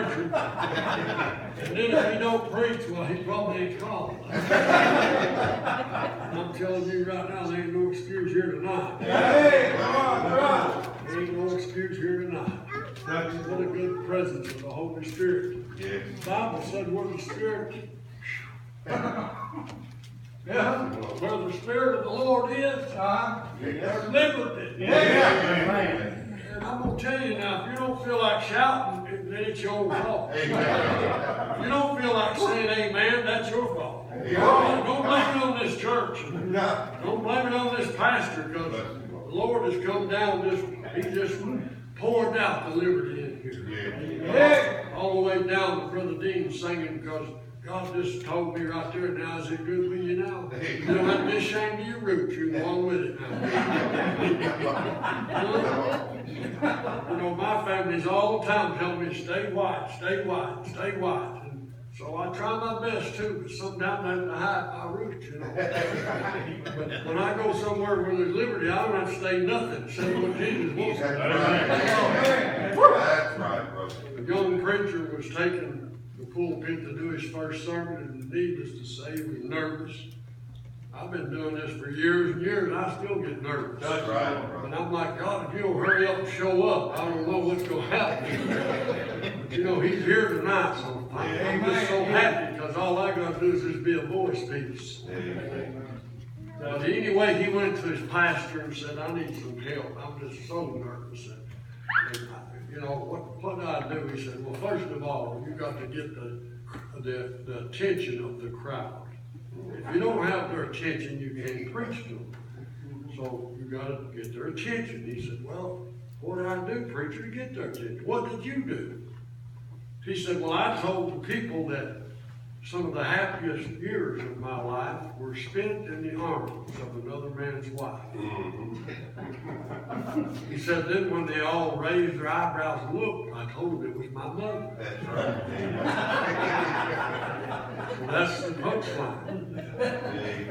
preacher. And then if he don't preach, well, he probably ain't called. I'm telling you right now, there ain't no excuse here tonight. Hey, come on. There ain't no excuse here tonight. What a good presence of the Holy Spirit. Yes. The Bible said where the Spirit, where the Spirit of the Lord is, there's liberty. And I'm going to tell you now, if you don't feel like shouting, then it's your fault. If you don't feel like saying amen, that's your fault. Don't blame it on this church. Don't blame it on this pastor, because the Lord has come down He just poured out the liberty in here. All the way down to Brother Dean singing, because God just told me right there, now is it good with you now? You don't have to be ashamed of your roots, you can go on with it now. You know, my family's all the time telling me, stay white, stay white, stay white. And so I try my best too, but sometimes I have to hide my roots, you know. But when I go somewhere where there's liberty, I don't have to say nothing, say what Jesus wants. That's right, brother. A young preacher was taking the pulpit to do his first sermon, and needless to say, he was nervous. I've been doing this for years and years, and I still get nervous. That's right, brother. And I'm like, God, if you'll hurry up and show up, I don't know what's going to happen. But you know, he's here tonight, so I'm just so happy, because all I got to do is just be a voice piece. But anyway, he went to his pastor and said, I need some help. I'm just so nervous. And you know, what do I do? He said, well, first of all, you got to get the attention of the crowd. If you don't have their attention, you can't preach to them. So you got to get their attention. He said, well, what did I do, preacher, to get their attention? What did you do? He said, well, I told the people that some of the happiest years of my life were spent in the arms of another man's wife. He said, then when they all raised their eyebrows and looked, I told them it was my mother. That's right. So that's the punchline.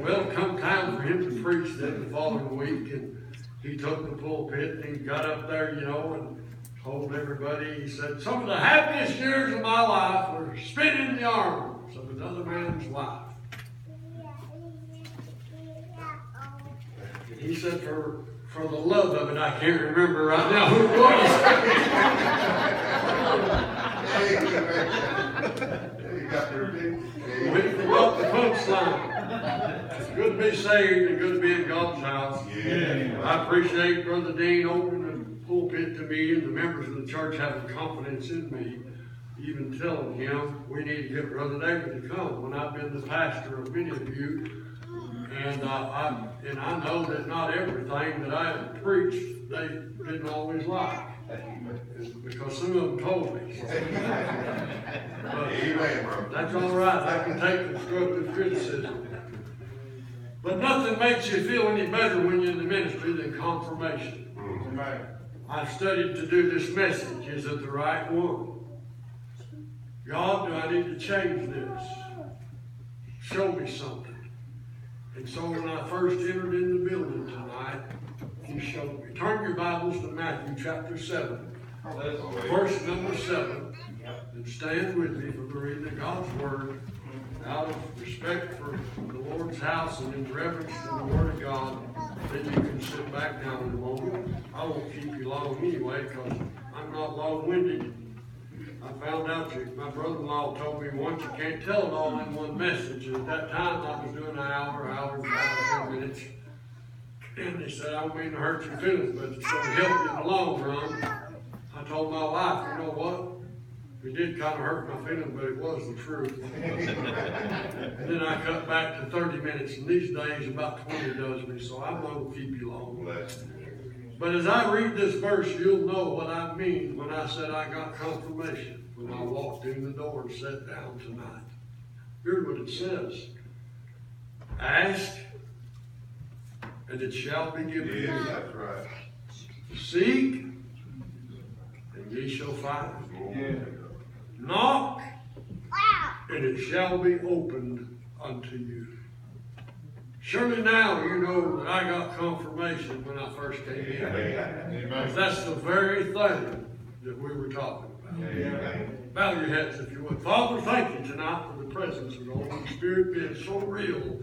Well, come time for him to preach then the following week, and he took the pulpit and he got up there, you know, and told everybody, he said, some of the happiest years of my life were spent in the arms of another man's wife. And he said, for the love of it, I can't remember right now who it was. We forgot the punchline. It's good to be saved and good to be in God's house. I appreciate Brother Dean opening the pulpit to me and the members of the church having confidence in me. Even telling him we need to get Brother David to come when I've been the pastor of many of you, and I know that not everything that I have preached they didn't always like, because some of them told me. But that's all right. I can take constructive criticism. But nothing makes you feel any better when you're in the ministry than confirmation. I've studied to do this message. Is it the right one? God, do I need to change this? Show me something. And so when I first entered in the building tonight, He showed me. Turn your Bibles to Matthew chapter 7, verse number 7, and stand with me for the reading of God's Word out of respect for the Lord's house and in reverence to the Word of God. Then you can sit back down in a moment. I won't keep you long anyway, because I'm not long-winded. I found out that my brother-in-law told me once you can't tell it all in one message. And at that time I was doing an hour and 10 minutes. And they said, I don't mean to hurt your feelings, but it's going to help you in the long run. I told my wife, you know what? It did kind of hurt my feelings, but it was the truth. And then I cut back to 30 minutes, and these days about 20 does me, so I'm not going to keep you long. But as I read this verse, you'll know what I mean when I said I got confirmation when I walked in the door and sat down tonight. Here's what it says. Ask, and it shall be given you. Yes, that's right. Seek, and ye shall find. Yeah. Knock, and it shall be opened unto you. Surely now you know that I got confirmation when I first came in. Because that's the very thing that we were talking about. Amen. Bow your heads if you would. Father, thank you tonight for the presence of the Holy Spirit being so real,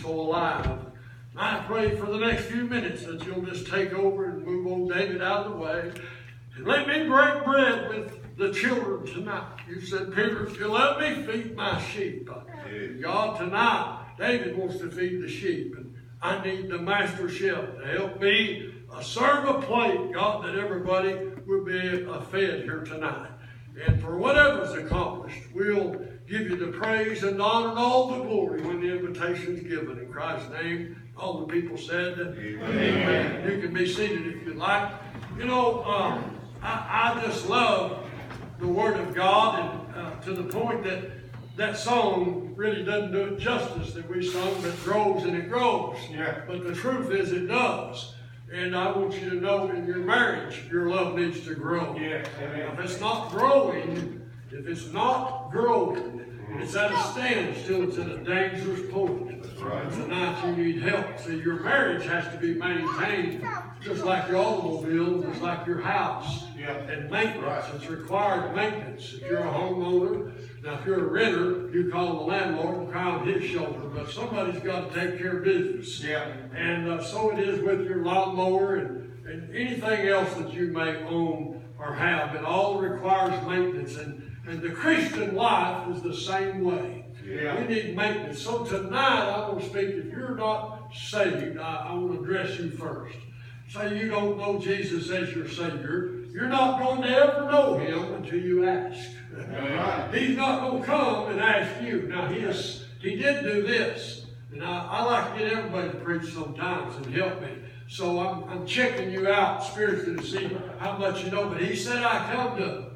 so alive. I pray for the next few minutes that you'll just take over and move old David out of the way. And let me break bread with the children tonight. You said, Peter, if you let me feed my sheep. God, tonight, David wants to feed the sheep. And I need the master chef to help me serve a plate, God, that everybody will be fed here tonight. And for whatever's accomplished, we'll give you the praise and honor and all the glory when the invitation's given. In Christ's name, all the people said, Amen. You can be seated if you like. You know, I just love the Word of God, and to the point that that song really doesn't do it justice that we sung, that grows and it grows. Yeah. But the truth is it does. And I want you to know in your marriage, your love needs to grow. Yes. If it's not growing, it's at a standstill, it's at a dangerous point. That's right. Tonight you need help. See, your marriage has to be maintained just like your automobile, just like your house. Yeah. And maintenance, right. It's required maintenance. If you're a homeowner, now if you're a renter, you call the landlord and cry on his shoulder, but somebody's got to take care of business. Yeah. And so it is with your lawnmower and anything else that you may own or have. It all requires maintenance. And the Christian life is the same way. Yeah. We need maintenance. So tonight I want to speak, if you're not saved, I want to address you first. Say you don't know Jesus as your Savior. You're not going to ever know Him until you ask. Right. He's not going to come and ask you. Now He did do this. And I like to get everybody to preach sometimes and help me. So I'm checking you out spiritually to see how much you know. But He said I come to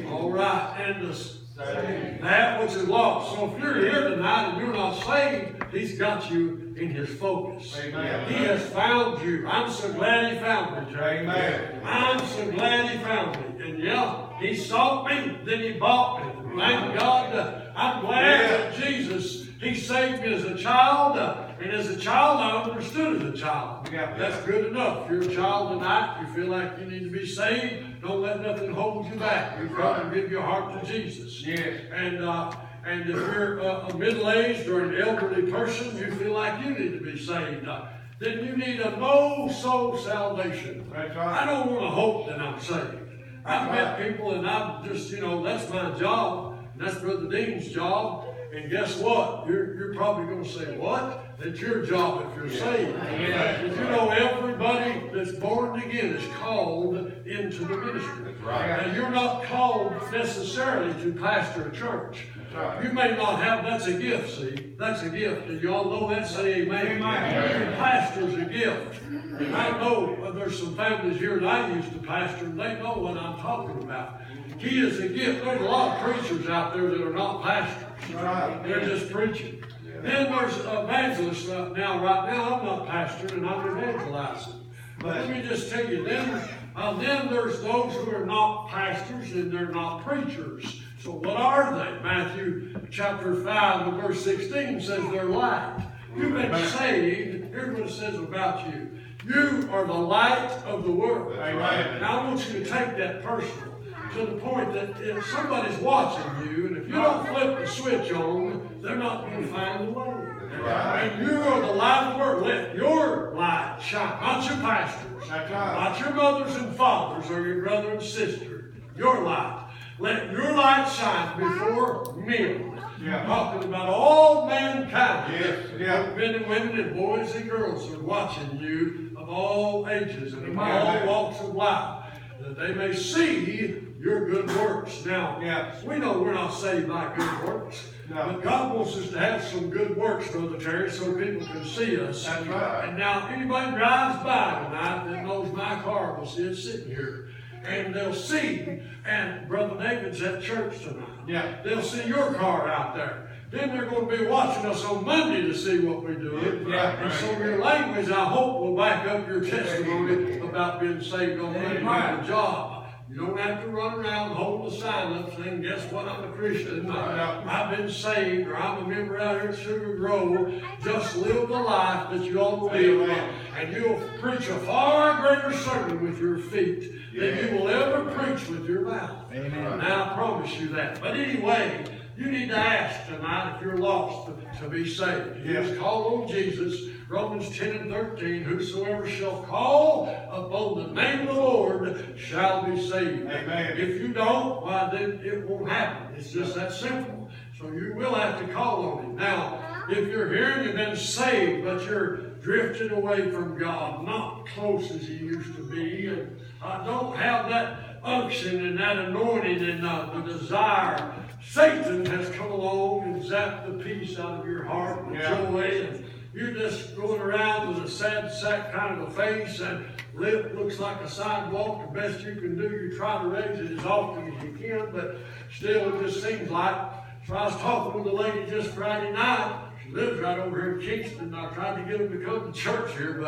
all right, and that which is lost. So if you're here tonight and you're not saved, He's got you in His focus. Amen. He has found you. I'm so glad He found me, Jay. Amen. I'm so glad He found me. And yeah, He sought me, then He bought me. Thank God. I'm glad that Jesus, He saved me as a child. And as a child, I understood as a child. Yeah. That's good enough. If you're a child tonight, you feel like you need to be saved, don't let nothing hold you back. You come and give your heart to Jesus. Yes. And if you're a middle-aged or an elderly person, you feel like you need to be saved, then you need a no-soul salvation. That's right. I don't want to hope that I'm saved. I've met people and I'm just, that's my job. And that's Brother Dean's job. And guess what? You're probably going to say, what? That's your job if you're saved. Yeah. But you know, everybody that's born again is called into the ministry. That's right. Now, you're not called necessarily to pastor a church. That's right. You may not have, that's a gift, see? That's a gift. And you all know that? Say amen. Amen. Pastor's a gift. And I know there's some families here that I used to pastor, and they know what I'm talking about. He is a gift. There's a lot of preachers out there that are not pastors. Right. They're just preaching. Yeah. Then there's evangelists right now I'm not pastoring and I'm evangelizing. But let me just tell you, then there's those who are not pastors and they're not preachers. So what are they? Matthew chapter 5 and verse 16 says they're light. You've been saved. Here's what it says about you. You are the light of the world. Right. Now I want you to take that personal. To the point that if somebody's watching you, and if you don't flip the switch on, they're not going to find the way. Right. And you are the light of the world. Let your light shine. Not your pastors. Right. Not your mothers and fathers or your brother and sister. Your light. Let your light shine before men. Yeah. Talking about all mankind. Yes. Yeah. Men and women and boys and girls are watching you of all ages and of all walks of life. That they may see your good works. Now, we know we're not saved by good works. No. But God wants us to have some good works, Brother Terry, so people can see us. That's right. And now, anybody drives by tonight that knows my car will see it sitting here. And they'll see, and Brother David's at church tonight. Yeah. They'll see your car out there. Then they're going to be watching us on Monday to see what we do. Yeah. And so your language, I hope, will back up your testimony about being saved on Monday on the job. You don't have to run around holding a sign up saying, guess what, I'm a Christian. I've been saved, or I'm a member out here at Sugar Grove. Just live the life that you ought to live. And you'll preach a far greater sermon with your feet than you will ever preach with your mouth. Amen. Now I promise you that. But anyway, you need to ask tonight if you're lost to be saved. You just call on Jesus. Romans 10 and 13, whosoever shall call upon the name of the Lord shall be saved. Amen. If you don't, why then it won't happen. It's just that simple. So you will have to call on Him. Now, if you're here and you've been saved, but you're drifting away from God, not close as you used to be, and don't have that unction and that anointing and the desire, Satan has come along and zapped the peace out of your heart and joy, and you're just going around with a sad sack kind of a face, and lip looks like a sidewalk. The best you can do, you try to raise it as often as you can, but still it just seems like. So I was talking with a lady just Friday night. She lives right over here in Kingston. I tried to get them to come to church here,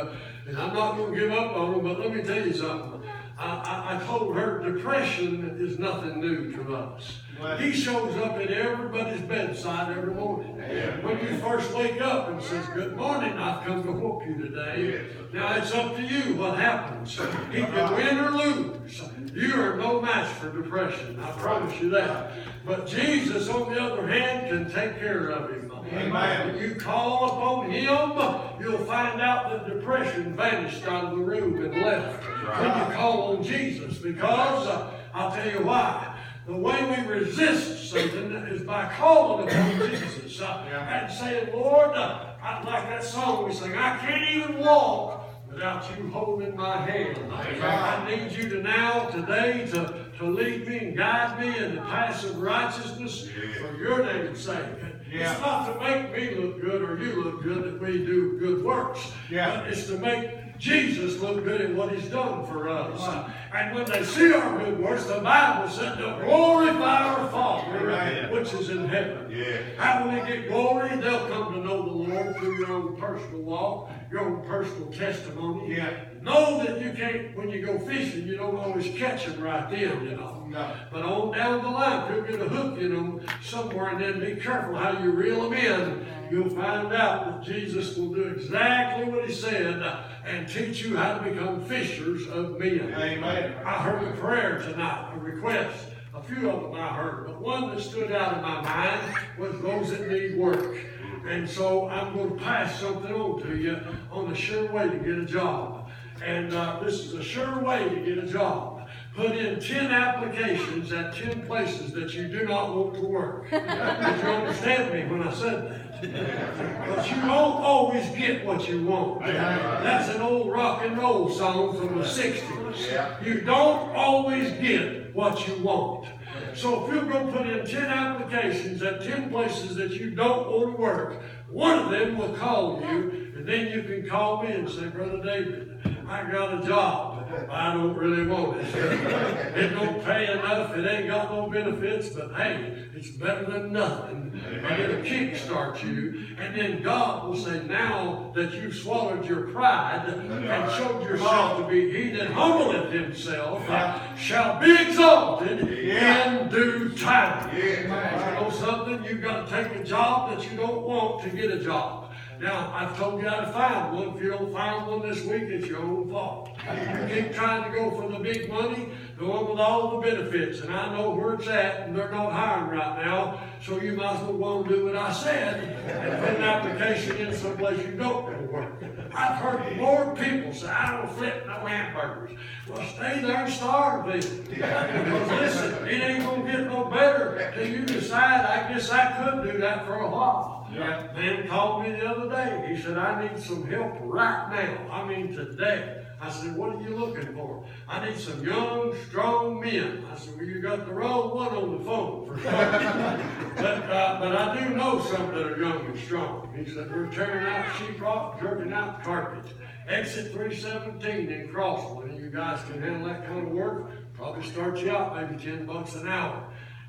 and I'm not going to give up on them, but let me tell you something. I told her depression is nothing new to us. He shows up at everybody's bedside every morning. When you first wake up and says, good morning, I've come to whoop you today. Now it's up to you what happens. He can win or lose. You are no match for depression. I promise you that. But Jesus, on the other hand, can take care of him. Amen. When you call upon Him, you'll find out that depression vanished out of the room and left. When you call on Jesus, because I'll tell you why. The way we resist Satan is by calling upon Jesus and saying, Lord, like that song we sing, I can't even walk without you holding my hand. I need you to now, today, to lead me and guide me in the paths of righteousness for your name's sake. It's not to make me look good or you look good that we do good works. But it's to make Jesus look good at what He's done for us. And when they see our good works, the Bible said to glorify our Father, which is in heaven. How will they get glory? They'll come to know the Lord through your own personal walk, your own personal testimony. Know that you can't, when you go fishing, you don't always catch them right then, you know. But on down the line, you'll get a hook in them somewhere, and then be careful how you reel them in. You'll find out that Jesus will do exactly what He said and teach you how to become fishers of men. Amen. I heard a prayer tonight, a request. A few of them I heard, but one that stood out in my mind was those that need work. And so I'm going to pass something on to you on a sure way to get a job. And this is a sure way to get a job. Put in 10 applications at 10 places that you do not want to work. Did you understand me when I said that? But you don't always get what you want. That's an old rock and roll song from the 60s. You don't always get what you want. So if you're going to put in 10 applications at 10 places that you don't want to work, one of them will call you, and then you can call me and say, Brother David, I got a job. I don't really want it. It don't pay enough. It ain't got no benefits, but hey, it's better than nothing. And it'll kickstart you. And then God will say, now that you've swallowed your pride and showed yourself to be He that humbleth himself shall be exalted in due time. You know something? You've got to take a job that you don't want to get a job. Now, I've told you how to find one. If you don't find one this week, it's your own fault. You keep trying to go for the big money, the one with all the benefits. And I know where it's at, and they're not hiring right now. So you might as well go and do what I said and put an application in someplace you don't want to work. I've heard more people say, I don't flip no hamburgers. Well, stay there and starve then. Because listen, it ain't going to get no better till you decide, I guess I could do that for a while. Man called me the other day. He said, I need some help right now. I mean today. I said, what are you looking for? I need some young, strong men. I said, well, you got the wrong one on the phone for sure. but I do know some that are young and strong. He said, we're tearing out sheetrock, jerking out the carpet. Exit 317 in Crossville. And you guys can handle that kind of work. Probably start you out maybe $10 an hour.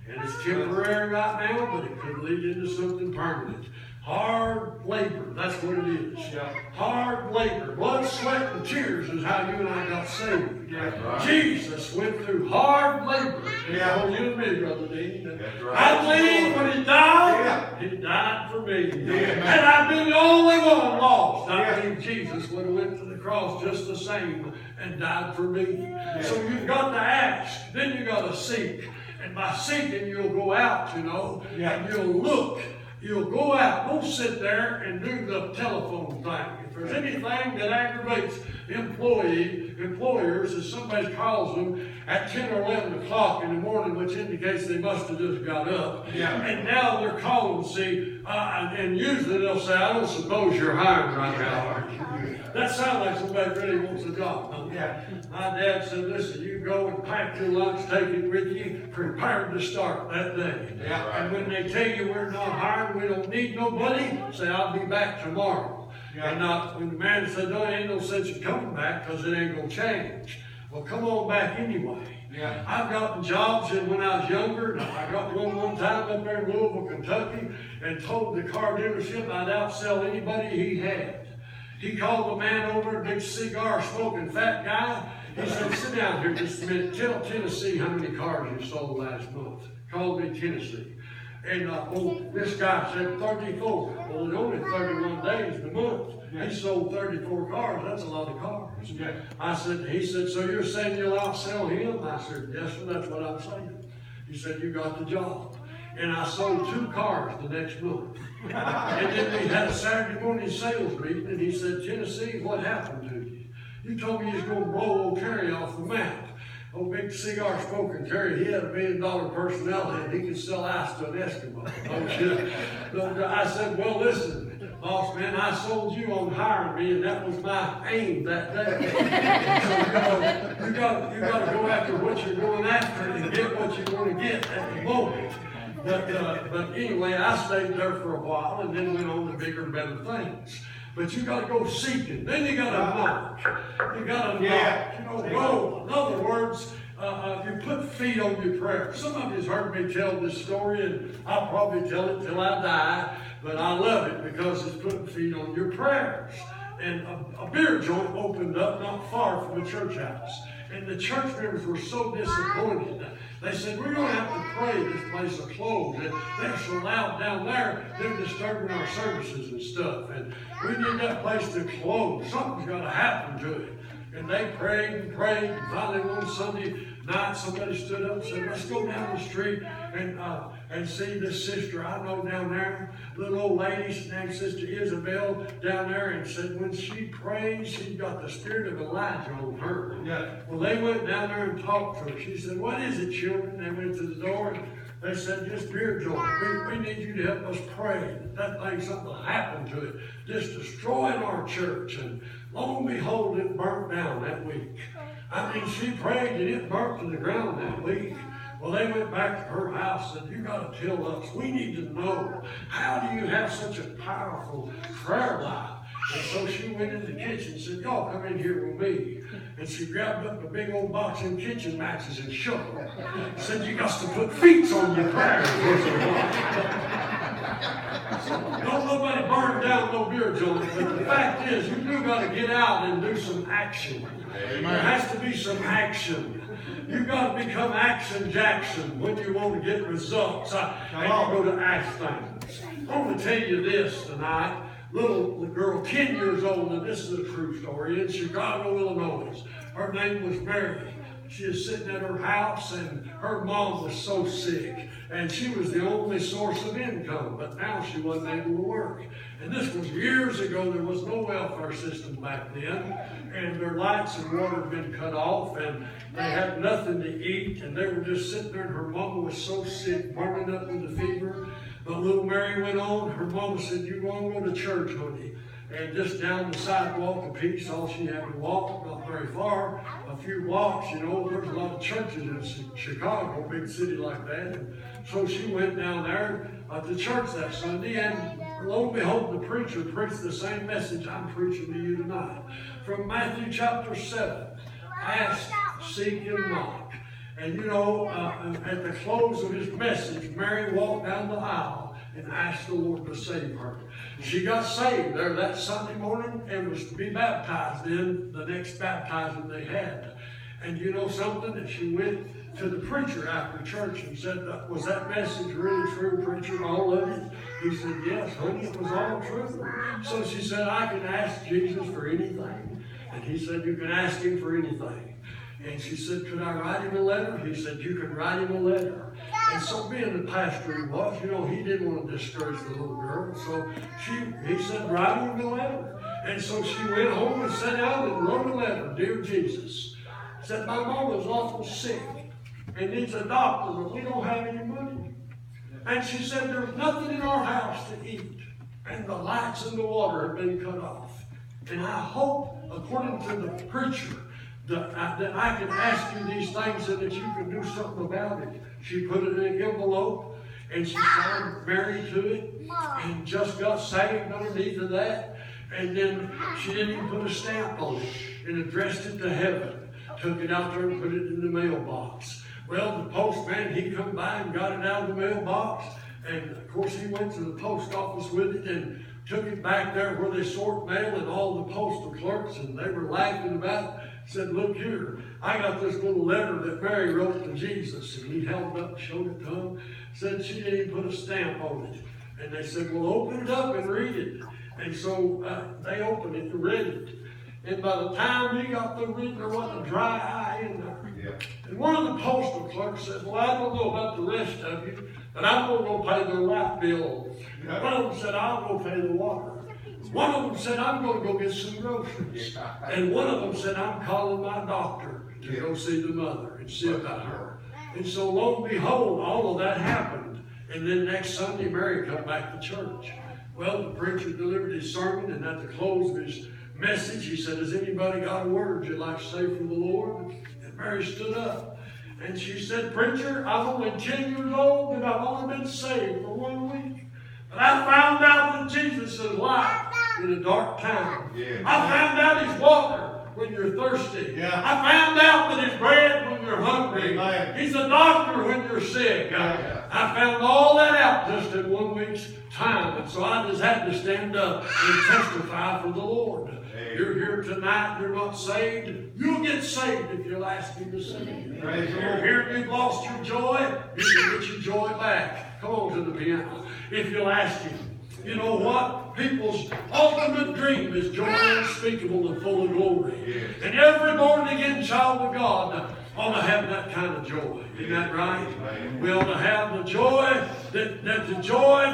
And it's temporary right now, but it could lead into something permanent. Hard labor, that's what it is. Yeah. Hard labor. Blood, sweat, and tears is how you and I got saved. Yeah. Right. Jesus went through hard labor. Yeah. Oh, you and me, Brother Dean. That's right. I believe when he died, Yeah. he died for me. Yeah. And I've been the only one lost. I Yeah. believe Jesus would have went to the cross just the same and died for me. So you've got to ask, then you got to seek. And by seeking, you'll go out, you know, Yeah. and you'll look. You'll go out. Don't sit there and do the telephone thing. If there's anything that aggravates employers, is somebody calls them at 10 or 11 o'clock in the morning, which indicates they must have just got up. Yeah. And now they're calling, see, and usually they'll say, I don't suppose you're hiring right now, are you? That sounds like somebody really wants a job, don't it? Yeah. My dad said, listen, you go and pack your lunch, take it with you, prepared to start that day. Yeah. And when they tell you we're not hiring, we don't need nobody, say, I'll be back tomorrow. Yeah. And not when the man said, no, it ain't no sense in coming back because it ain't going to change. Well, come on back anyway. Yeah. I've gotten jobs and when I was younger. I got one time up there in Louisville, Kentucky, and told the car dealership I'd outsell anybody he had. He called the man over, a big cigar smoking fat guy. He said, sit down here just a minute. Tell Tennessee how many cars you sold last month. Called me Tennessee. And this guy said 34. Well, it's only 31 days in a month. He sold 34 cars. That's a lot of cars. Yeah. He said, so you're saying you'll outsell him? I said, yes, sir, that's what I'm saying. He said, you got the job. And I sold 2 cars the next month. And then we had a Saturday morning sales meeting, and he said, Tennessee, what happened to you? You told me you was going to blow old Terry off the map. Old big cigar smoking Terry, he had $1 million personality, and he could sell ice to an Eskimo. I said, well, listen, boss man, I sold you on hiring me, and that was my aim that day. So you got to go after what you're going after and get what you're going to get at the moment. But anyway, I stayed there for a while and then went on to bigger and better things. But you got to go seeking. Then you got to knock. You got to knock. You know, go. In other words, you put feet on your prayer. Some of you's heard me tell this story, and I'll probably tell it till I die. But I love it because it's putting feet on your prayers. And a beer joint opened up not far from the church house. And the church members were so disappointed. They said, we're going to have to pray this place will close. And they're so loud down there, they're disturbing our services and stuff. And we need that place to close. Something's got to happen to it. And they prayed and prayed. And finally one Sunday night, somebody stood up and said, let's go down the street and see this sister I know down there. Little old lady named Sister Isabel down there, and said when she prays, she's got the spirit of Elijah on her. Yeah. Well, they went down there and talked to her. She said, what is it, children? They went to the door and they said, just beer joint. We need you to help us pray. That thing, something will happen to it. Just destroying our church. And lo and behold, it burnt down that week. I mean, she prayed and it burnt to the ground that week. Well, they went back to her house and said, you got to tell us. We need to know. How do you have such a powerful prayer life? And so she went in the kitchen and said, y'all come in here with me. And she grabbed up a big old box of kitchen matches and shook them. Said, you got to put feet on your prayers. Don't nobody burn down no beer joint. But the fact is, you do got to get out and do some action. There has to be some action. You got to become Action Jackson when you want to get results. And you go to act things. I want to tell you this tonight. Little girl, 10 years old, and this is a true story, in Chicago, Illinois. Her name was Mary. She was sitting at her house, and her mom was so sick, and she was the only source of income, but now she wasn't able to work. And this was years ago. There was no welfare system back then, and their lights and water had been cut off, and they had nothing to eat, and they were just sitting there, and her mama was so sick, burning up with the fever. But little Mary went on. Her mama said, you want to go to church, honey. And just down the sidewalk a piece, all she had to walk, not very far, a few blocks, you know, there's a lot of churches in Chicago, a big city like that. And so she went down there to church that Sunday, and lo and behold, the preacher preached the same message I'm preaching to you tonight. From Matthew chapter 7, ask, seek, and knock. And you know, at the close of his message, Mary walked down the aisle and asked the Lord to save her. She got saved there that Sunday morning and was to be baptized in the next baptizing they had. And you know something? That she went to the preacher after church and said, was that message really true, preacher, all of it? He said, yes, honey, it was all true. So she said, I can ask Jesus for anything. And he said, you can ask him for anything. And she said, could I write him a letter? He said, you can write him a letter. And so being the pastor he was, you know, he didn't want to discourage the little girl. So he said, write him a letter. And so she went home and sat down and wrote a letter. Dear Jesus, said, my mom is awful sick and needs a doctor, but we don't have any money. And she said, there's nothing in our house to eat. And the lights and the water have been cut off. And I hope, according to the preacher, that I can ask you these things and that you can do something about it. She put it in an envelope and she signed Mary to it and just got saved underneath of that. And then she didn't even put a stamp on it and addressed it to heaven. Took it out there and put it in the mailbox. Well, the postman, he come by and got it out of the mailbox. And of course he went to the post office with it and took it back there where they sort mail, and all the postal clerks, and they were laughing about it. Said, look here, I got this little letter that Mary wrote to Jesus. And he held it up and showed it to them. Said she didn't even put a stamp on it. And they said, well, open it up and read it. And so they opened it and read it. And by the time he got through reading, there wasn't a dry eye in there. Yeah. And one of the postal clerks said, well, I don't know about the rest of you, but I'm going to go pay the light bill. Yeah. One of them said, I'll go pay the water. One of them said, I'm going to go get some groceries. And one of them said, I'm calling my doctor to go see the mother and see about her. And so lo and behold, all of that happened. And then next Sunday, Mary come back to church. Well, the preacher delivered his sermon, and at the close of his message, he said, has anybody got a word you'd like to say from the Lord? And Mary stood up. And she said, preacher, I'm only 10 years old, and I've only been saved for 1 week. But I found out that Jesus is light in a dark time. Yeah. I found out He's water when you're thirsty. Yeah. I found out that He's bread when you're hungry. Amen. He's a doctor when you're sick. Yeah. I found all that out just in 1 week's time. And so I just had to stand up and testify for the Lord. Amen. You're here tonight, you're not saved. You'll get saved if you'll ask Him to save you. If you're here and you've lost your joy, you can get your joy back. Come on to the piano. If you'll ask Him. You know what? People's ultimate dream is joy unspeakable and full of glory. Yes. And every born-again child of God ought to have that kind of joy. Isn't that right? Amen. We ought to have the joy, that the joy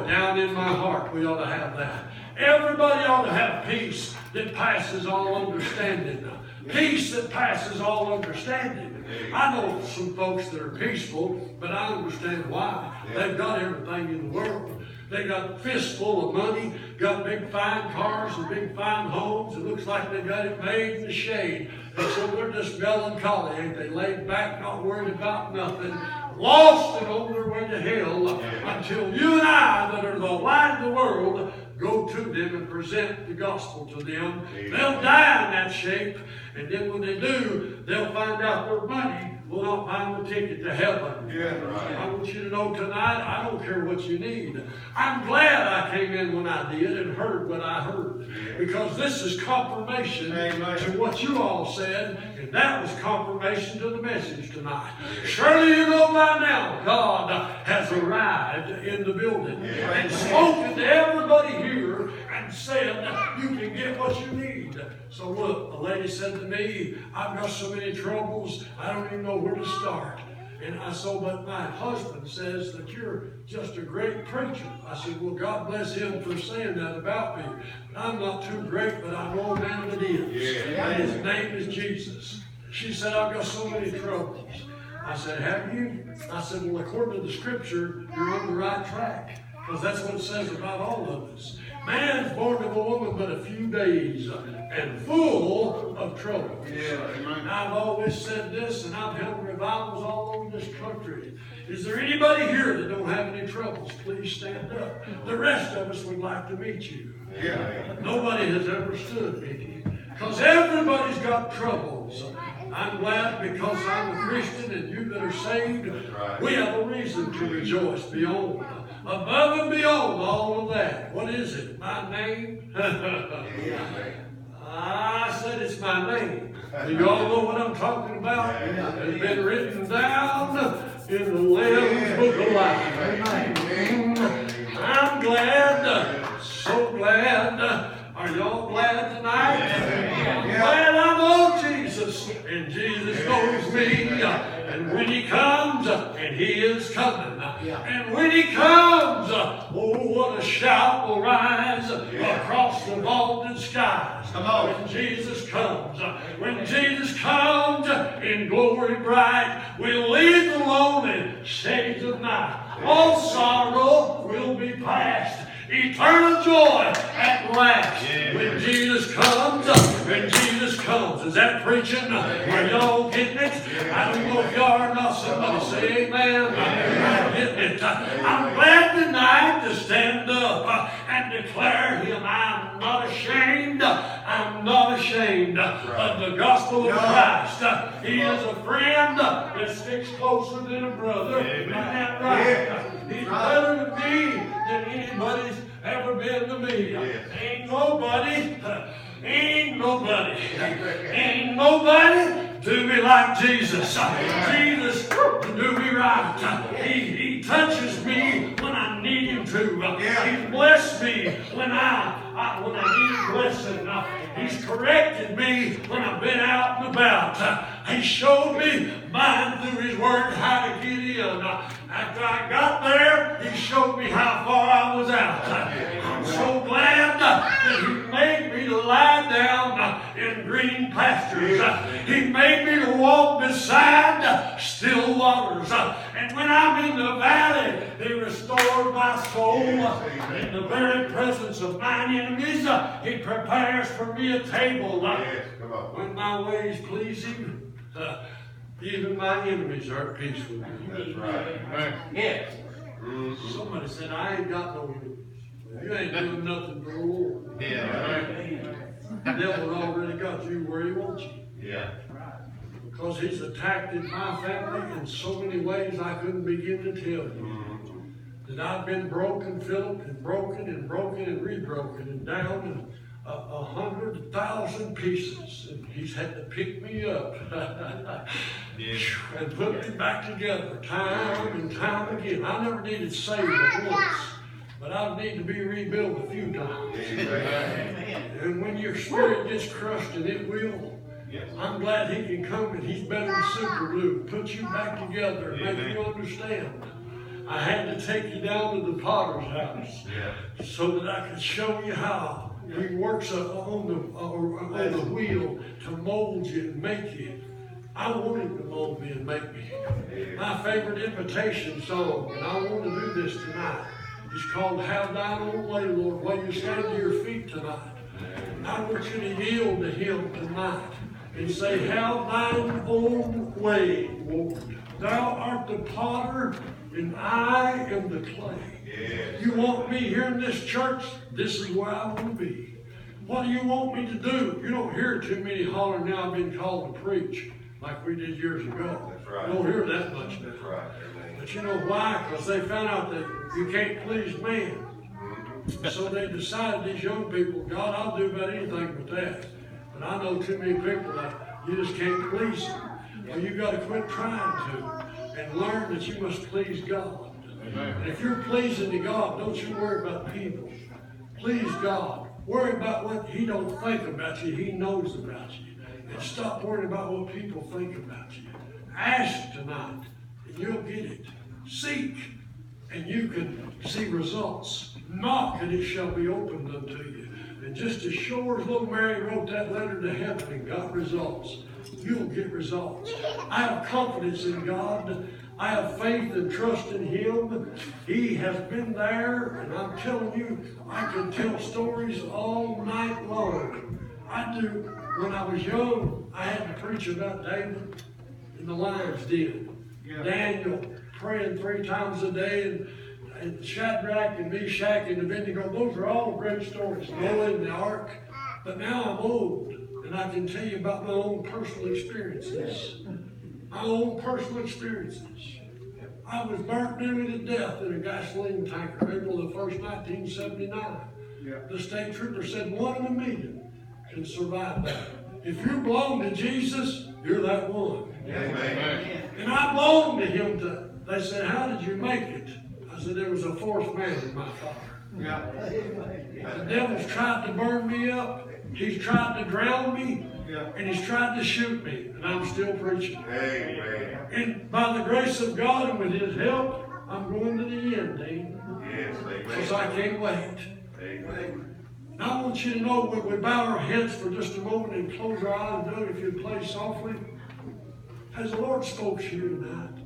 down in my heart. We ought to have that. Everybody ought to have peace that passes all understanding. Peace that passes all understanding. I know some folks that are peaceful, but I understand why. They've got everything in the world. They got a fistful of money, got big fine cars and big fine homes. It looks like they got it made in the shade. And so they're just melancholy, ain't they? Laid back, not worried about nothing. Lost and on their way to hell until you and I, that are the light of the world, go to them and present the gospel to them. They'll die in that shape. And then when they do, they'll find out their money will not buy them a ticket to heaven. Yeah, right. I want you to know tonight, I don't care what you need. I'm glad I came in when I did and heard what I heard. Because this is confirmation to what you all said, and that was confirmation to the message tonight. Surely you know by now, God has arrived in the building and spoken to everybody here and said, you can get what you need. So look, a lady said to me, I've got so many troubles, I don't even know where to start. And I said, but my husband says that you're just a great preacher. I said, well, God bless him for saying that about me. But I'm not too great, but I know a man that is. And his name is Jesus. She said, I've got so many troubles. I said, have you? I said, well, according to the scripture, you're on the right track. Because that's what it says about all of us. Man's born of a woman but a few days and full of trouble. And I've always said this, and I've held revivals all over this country. Is there anybody here that don't have any troubles? Please stand up. The rest of us would like to meet you. Nobody has ever stood, Mickey. Because everybody's got troubles. I'm glad because I'm a Christian and you that are saved, we have a reason to rejoice beyond above and beyond all of that. What is it? My name? I said it's my name. Do you all know what I'm talking about? It's been written down in the Lamb's Book of Life. I'm glad, so glad. Are y'all glad tonight? I'm glad I know Jesus, and Jesus knows me. And when He comes, and He is coming, and when He comes, oh, what a shout will rise across the vaulted skies. When Jesus comes, in glory bright, we'll leave the lonely shades of night. All sorrow will be past. Eternal joy at last. When Jesus comes, Is that preaching? Are y'all getting it? I don't know if y'all are not. Somebody say amen. I'm getting it. I'm glad tonight to stand up and declare Him. I'm not ashamed. I'm not ashamed of the gospel of Christ. He is a friend that sticks closer than a brother. Isn't that right? He's better to me than anybody's ever been to me. Ain't nobody do me like Jesus. Jesus do me right. He touches me when I need Him to. He blessed me when I need blessing. He's corrected me when I've been out and about. He showed me mine through His Word how to get in. After I got there, He showed me how far I was out. I'm so glad that He made me to lie down in green pastures. He made me to walk beside still waters. And when I'm in the valley, He restored my soul. In the very presence of mine enemies, He prepares for me a table. When my ways please Him, even my enemies are at peace with me. That's right. Yes. Somebody said, I ain't got no enemies. You ain't doing nothing for the Lord. The devil already got you where he wants you. Because he's attacked my family in so many ways I couldn't begin to tell you. That I've been broken, Philip, and broken and broken and rebroken and down in 100,000 pieces. And He's had to pick me up and put me back together time and time again. I never needed saved once, but I need to be rebuilt a few times. And when your spirit gets crushed, and it will, I'm glad He can come and He's better than super glue. Put you back together and make you understand. I had to take you down to the potter's house so that I could show you how He works on the wheel to mold you and make you. I want Him to mold me and make me. My favorite invitation song, and I want to do this tonight, is called Have Thine Own Way, Lord, while you stand to your feet tonight. I want you to yield to Him tonight and say, have Thine own way, Lord. Thou art the potter, and I am the clay. You want me here in this church? This is where I want to be. What do you want me to do? You don't hear too many hollering now I've been called to preach like we did years ago. That's right. You don't hear that much. That's right. But you know why? Because they found out that you can't please man. So they decided, these young people, God, I'll do about anything but that. But I know too many people that you just can't please them. Well, you got to quit trying to and learn that you must please God. And if you're pleasing to God, don't you worry about people. Please God. Worry about what He don't think about you. He knows about you. And stop worrying about what people think about you. Ask tonight, and you'll get it. Seek, and you can see results. Knock, and it shall be opened unto you. And just as sure as little Mary wrote that letter to heaven and got results, you'll get results. I have confidence in God. I have faith and trust in Him. He has been there, and I'm telling you, I can tell stories all night long. I do. When I was young, I had to preach about David in the lion's den. Daniel praying 3 times a day, and Shadrach and Meshach and Abednego. Those are all great stories. Noah in the ark. But now I'm old, and I can tell you about my own personal experiences. My own personal experiences. I was burnt nearly to death in a gasoline tanker, April the 1st, 1979. The state trooper said 1 in a million can survive that. If you belong to Jesus, you're that one. Amen. And I belong to him. They said, how did you make it? I said, there was a fourth man in my fire. The devil's tried to burn me up. He's tried to drown me. And he's tried to shoot me. And I'm still preaching. Amen. And by the grace of God and with his help, I'm going to the end, Dean. Yes, Because amen. I can't wait. Amen. Now I want you to know, when we bow our heads for just a moment and close our eyes, Doug, if you'd play softly. Has the Lord spoke to you tonight?